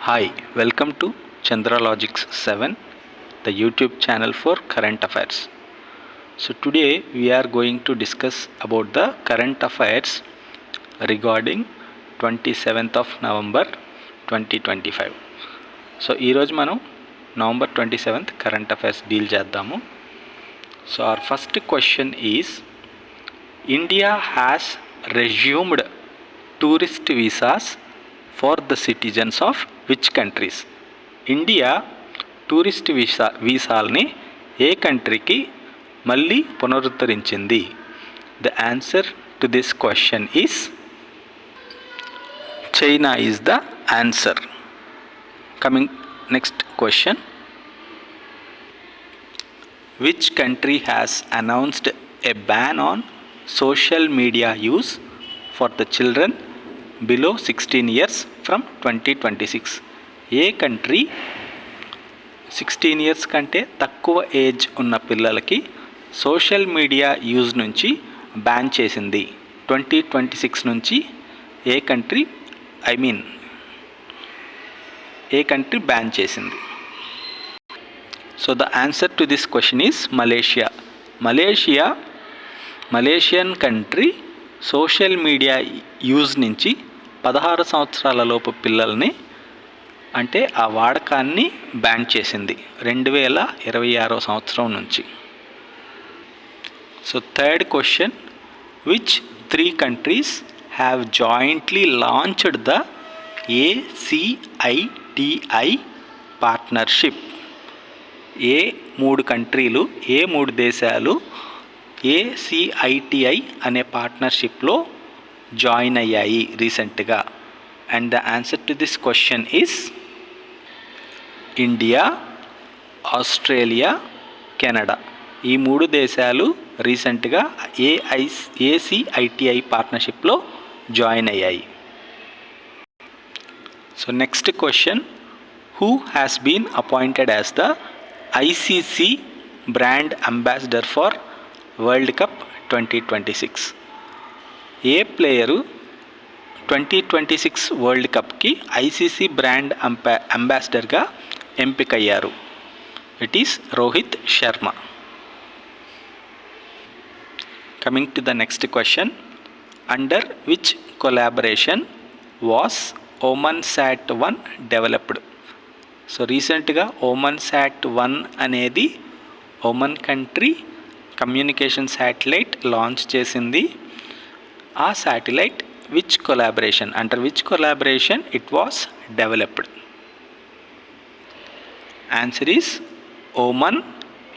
Hi, welcome to Chandralogics 7, the YouTube channel for current affairs. So today we are going to discuss about the current affairs regarding 27th of November 2025. So ఈరోజు మనం November 27th current affairs deal చేద్దాము. So our first question is, India has resumed tourist visas for the citizens of which countries? India tourist వీసాల్ని ఏ కంట్రీకి మళ్ళీ పునరుద్ధరించింది? The answer to this question is China is the answer. Coming next question, which country has announced a ban on social media use for the children below 16 years from 2026? A country 16 years కంటే తక్కువ age ఉన్న పిల్లలకి social media use నుంచి ban చేసింది? 2026 నుంచి ఏ country ban చేసింది? So the answer to this question is Malaysia. Malaysian country social media use నుంచి 16 సంవత్సరాల లోపు పిల్లల్ని అంటే ఆ వాడకాన్ని బ్యాన్ చేసింది 2026 సంవత్సరం నుంచి. So third question, which 3 countries have jointly launched the ACITI partnership? ఏ 3 దేశాలు ACITI అనే పార్ట్నర్షిప్లో జాయిన్ అయ్యాయి రీసెంట్గా? And the answer to this question is India, Australia, Canada. ఈ 3 దేశాలు రీసెంట్గా ACITI పార్ట్నర్షిప్లో జాయిన్ అయ్యాయి. So next question, who has been appointed as the ICC brand ambassador for world cup 2026? ఏ ప్లేయరు 2026 వరల్డ్ కప్కి ICC బ్రాండ్ అంబాసిడర్గా ఎంపికయ్యారు? It is Rohit Sharma. Coming to the next question, under which collaboration was OmanSat-1 developed? So రీసెంట్గా OmanSat-1 అనేది Oman country communication satellite launch చేసింది. ఆ satellite under which collaboration it was developed? Answer is Oman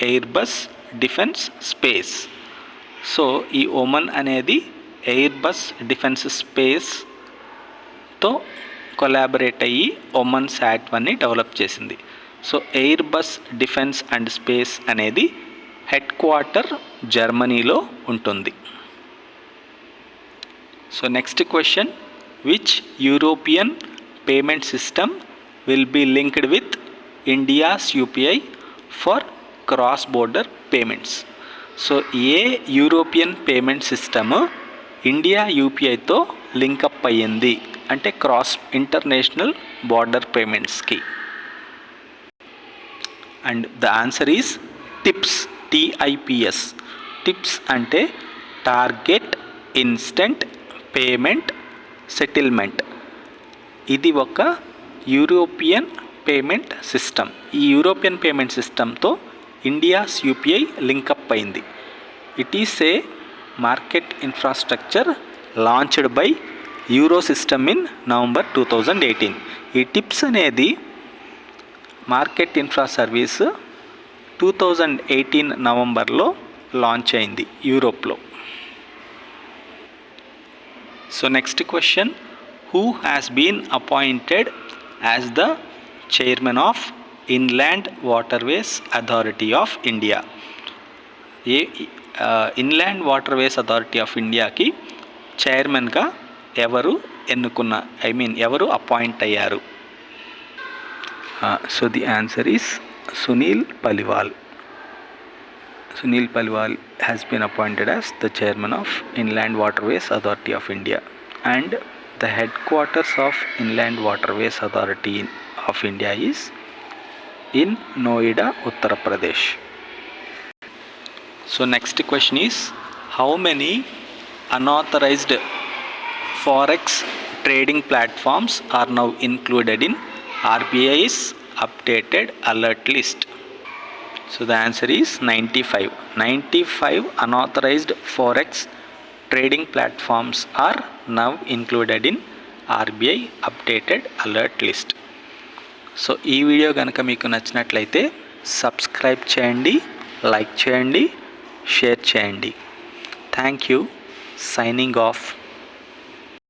Airbus defence space. So ఈ Oman అనేది Airbus defence స్పేస్తో collaborate అయ్యి OmanSat-1ని develop చేసింది. So Airbus defence and space అనేది హెడ్ క్వార్టర్ జర్మనీలో ఉంటుంది. So next question, which European payment system will be linked with India's UPI for cross border payments? So ఏ యూరోపియన్ పేమెంట్ సిస్టమ్ ఇండియా UPIతో link up అయ్యింది అంటే international border పేమెంట్స్కి? And the answer is TIPS, TIPS. TIPS అంటే target instant payment settlement. ఇది ఒక European payment system. ఈ European payment సిస్టమ్తో ఇండియాస్ UPI లింకప్ అయింది. It is a market infrastructure launched by euro system in November 2018. ఈ tips అనేది market infra service 2018 నవంబర్లో launch అయింది యూరోప్లో. So next question, who has been appointed as the chairman of inland waterways authority of India? Inland waterways authority of ఇండియాకి చైర్మన్గా ఎవరు ఎవరు appoint అయ్యారు? So the answer is Sunil Paliwal. Sunil Paliwal has been appointed as the chairman of Inland Waterways Authority of India, and the headquarters of Inland Waterways Authority of India is in Noida, Uttar Pradesh. So next question is, how many unauthorized forex trading platforms are now included in RBI's updated alert list? So the answer is 95. 95 unauthorized forex trading platforms are now included in RBI updated alert list. So ఈ video కనుక మీకు నచ్చినట్లయితే subscribe చేయండి, like చేయండి, share చేయండి. Thank you. Signing off.